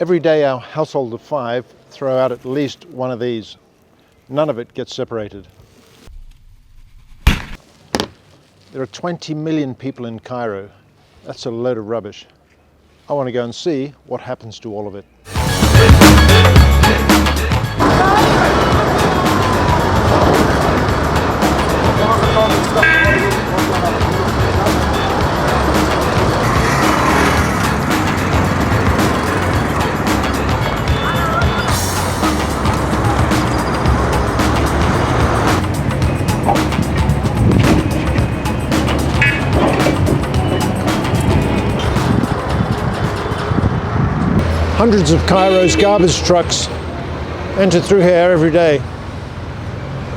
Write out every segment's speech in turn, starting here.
Every day our household of 5 throw out at least one of these. None of it gets separated. There are 20 million people in Cairo. That's a load of rubbish. I want to go and see what happens to all of it. Hundreds of Cairo's garbage trucks enter through here every day,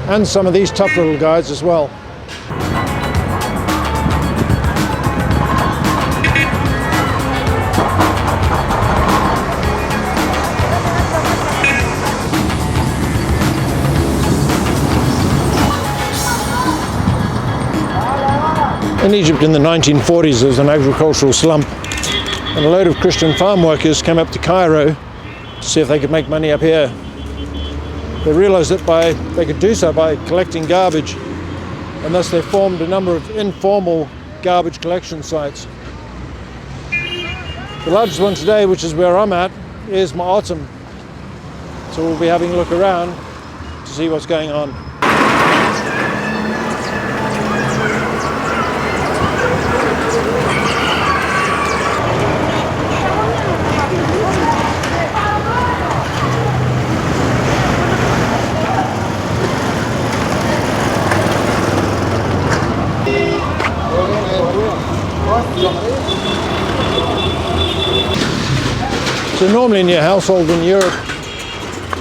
and some of these tough little guys as well. In Egypt in the 1940s there was an agricultural slump, and a load of Christian farm workers came up to Cairo to see if they could make money up here. They realized that they could do so by collecting garbage, and thus they formed a number of informal garbage collection sites. The largest one today, which is where I'm at, is Ma'atim. So we'll be having a look around to see what's going on. So normally in your household in Europe,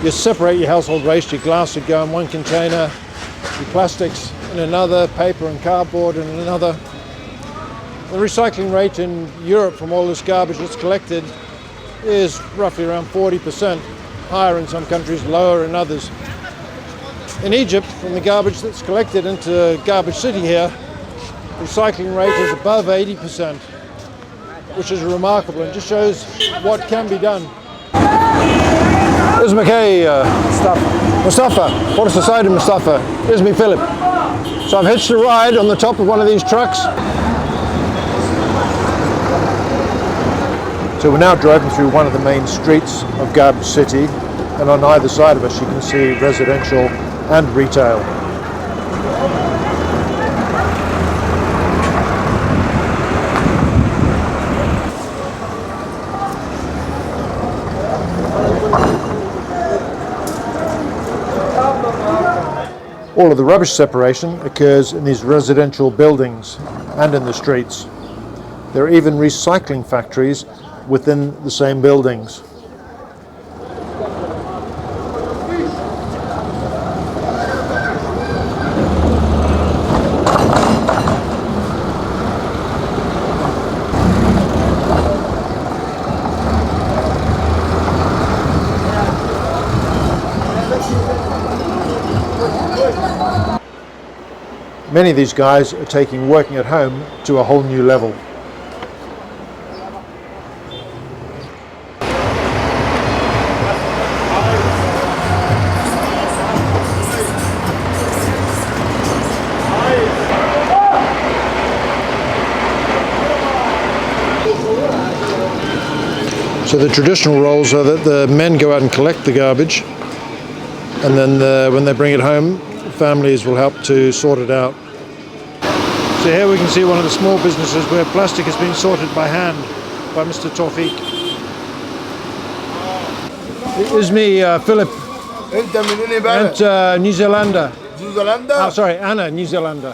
you separate your household waste. Your glass would go in one container, your plastics in another, paper and cardboard in another. The recycling rate in Europe from all this garbage that's collected is roughly around 40%, higher in some countries, lower in others. In Egypt, from the garbage that's collected into Garbage City here, the recycling rate is above 80%. Which is remarkable and just shows what can be done. Ismi Mustafa. What is the side of Mustafa? Ismi Philip. So I've hitched a ride on the top of one of these trucks. So we're now driving through one of the main streets of Garbage City, and on either side of us you can see residential and retail. All of the rubbish separation occurs in these residential buildings and in the streets. There are even recycling factories within the same buildings. Many of these guys are taking working at home to a whole new level. So the traditional roles are that the men go out and collect the garbage, and then when they bring it home, families will help to sort it out. So here we can see one of the small businesses where plastic has been sorted by hand by Mr. Tawfiq. Ismi Philip. انت من اين بلد؟ انت نيوزيلندا. نيوزيلندا؟ sorry انا نيوزيلندا.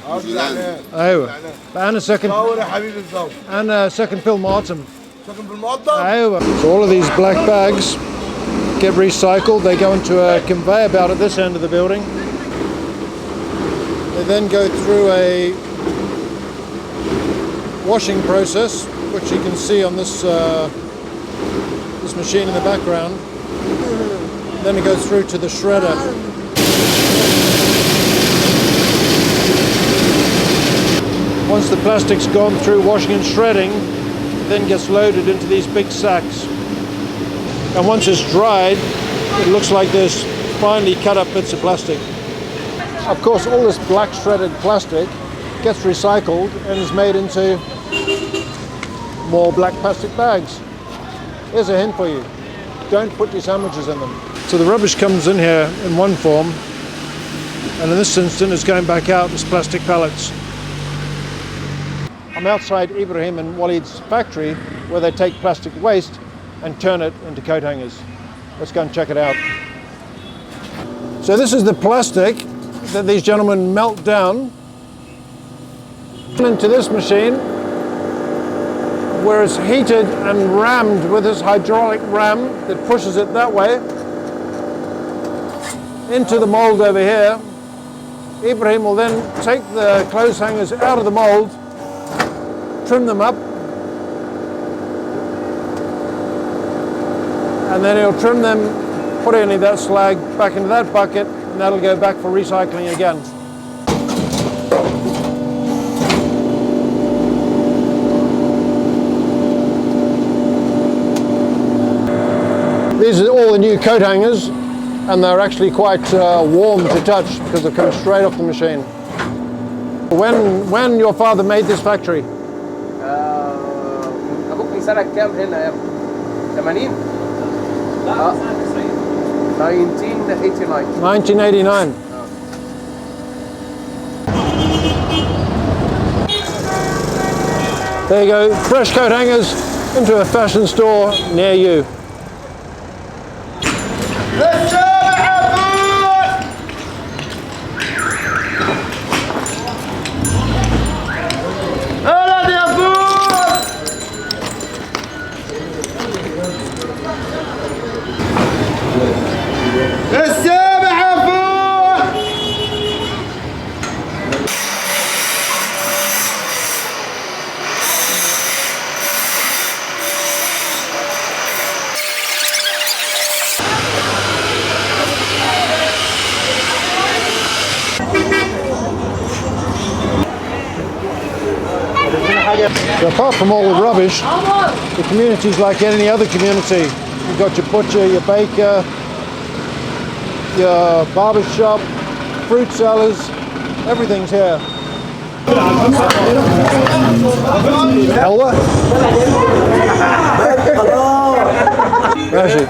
ايوه. انا ساكن. صور يا حبيبي صور. انا ساكن في المقطم. ساكن في المقطم؟ ايوه. So all of these black bags get recycled. They go into a conveyor belt at this end of the building. They then go through a washing process, which you can see on this this machine in the background. Then it goes through to the shredder. Once the plastic's gone through washing and shredding, it then gets loaded into these big sacks. And once it's dried, it looks like this finely cut up bits of plastic. Of course, all this black shredded plastic gets recycled and is made into more black plastic bags. Here's a hint for you. Don't put your sandwiches in them. So the rubbish comes in here in one form, and in this instance it's going back out as plastic pallets. I'm outside Ibrahim and Walid's factory where they take plastic waste and turn it into coat hangers. Let's go and check it out. So this is the plastic that these gentlemen melt down into this machine, where it's heated and rammed with this hydraulic ram that pushes it that way into the mold over here. Ibrahim will then take the clothes hangers out of the mold, trim them up, and then he'll trim them, put any of that slag back into that bucket, and that'll go back for recycling again. These are all the new coat hangers, and they're actually quite warm to touch because they're coming straight off the machine. When your father made this factory? أبوك من سنة كام هنا يا ابني؟ 80؟ لا 1989. 1989. There you go, fresh coat hangers into a fashion store near you. So apart from all the rubbish, the community is like any other community. You've got your butcher, your baker, your barber shop, fruit sellers, everything's here. Hello. Rashid.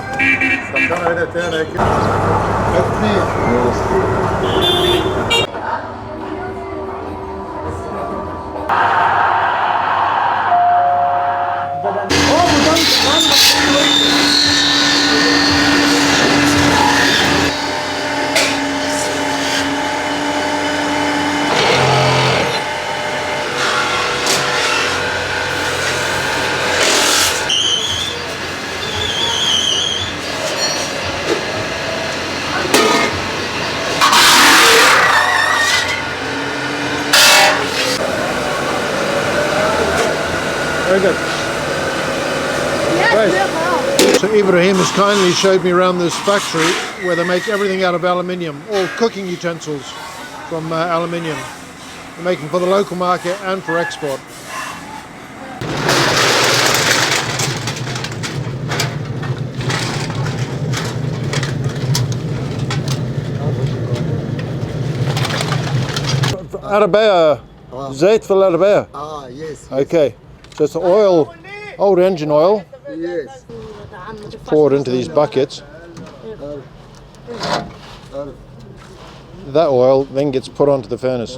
Very good. Right. So Ibrahim has kindly showed me around this factory where they make everything out of aluminium, all cooking utensils from aluminium. They're making for the local market and for export. Arabia, zait for Arabia. Ah, yes. Okay, so it's the oil, old engine oil, Yes. poured into these buckets. That oil then gets put onto the furnace.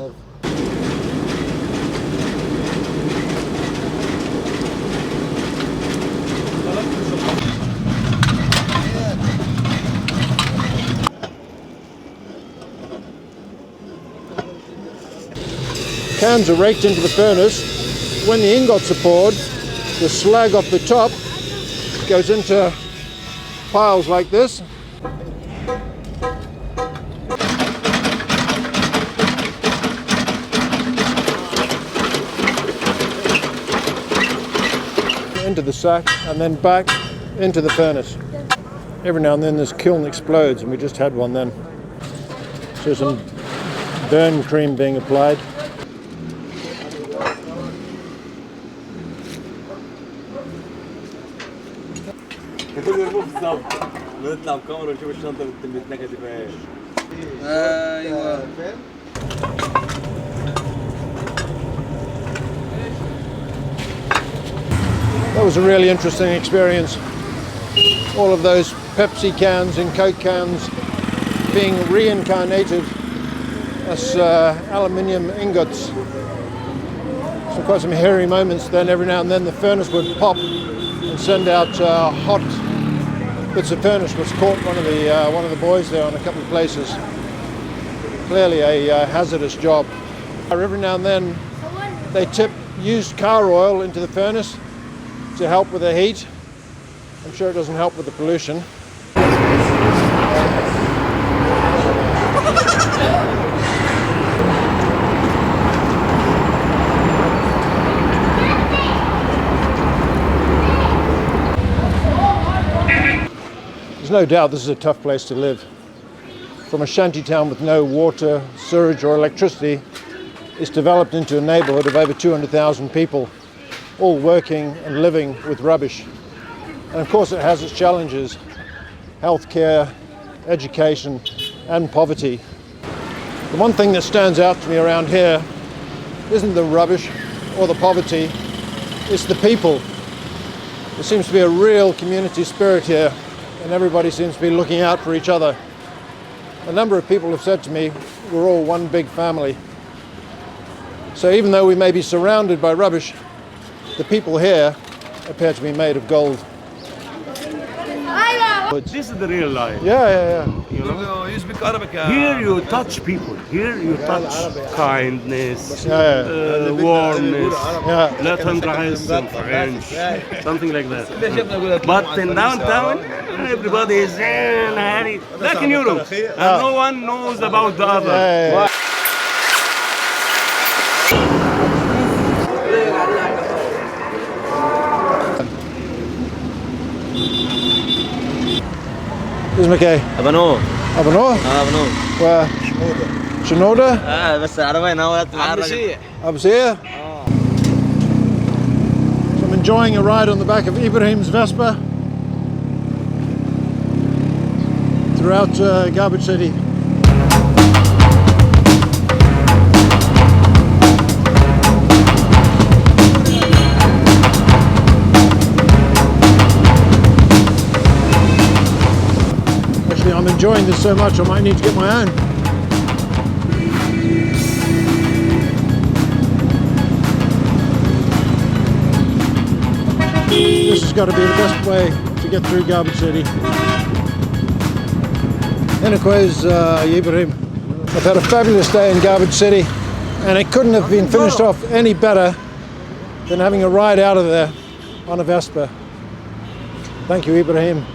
Cans are raked into the furnace. When the ingots are poured, the slag off the top goes into piles like this. Into the sack and then back into the furnace. Every now and then this kiln explodes, and we just had one then. So some burn cream being applied. نرموه في الصف ونطلع بكاميرا ونشوف الشنطه متنكدة فيها ايه. ايوه That was a really interesting experience. All of those Pepsi cans and Coke cans being reincarnated as aluminium ingots. So quite some hairy moments then. Every now and then the furnace would pop and send out hot bits of furnace, which caught one of the boys there on a couple of places. Clearly a hazardous job. Every now and then they tip used car oil into the furnace to help with the heat. I'm sure it doesn't help with the pollution. There's no doubt this is a tough place to live. From a shanty town with no water, sewage or electricity, it's developed into a neighbourhood of over 200,000 people, all working and living with rubbish. And of course it has its challenges: healthcare, education and poverty. The one thing that stands out to me around here isn't the rubbish or the poverty, it's the people. There seems to be a real community spirit here, and everybody seems to be looking out for each other. A number of people have said to me, we're all one big family. So even though we may be surrounded by rubbish, the people here appear to be made of gold. This is the real life. Yeah. You know? You speak Arabic. Here you touch people. Here you touch kindness, Yeah. warmness, Yeah. لا تندرس in French, something like that. But in downtown, everybody is in a hurry, like in Europe, and no one knows about the other. Yeah. اسمك ايه؟ ابانو ابنوه؟ ابانو و شنودة؟ بس العربية نورت مع الراجل. Abzir? So I'm enjoying a ride on the back of Ibrahim's Vespa throughout Garbage City. Actually, I'm enjoying this so much I might need to get my own. This has got to be the best way to get through Garbage City. Anyways, Ibrahim, I've had a fabulous day in Garbage City, and it couldn't have been finished off any better than having a ride out of there on a Vespa. Thank you, Ibrahim.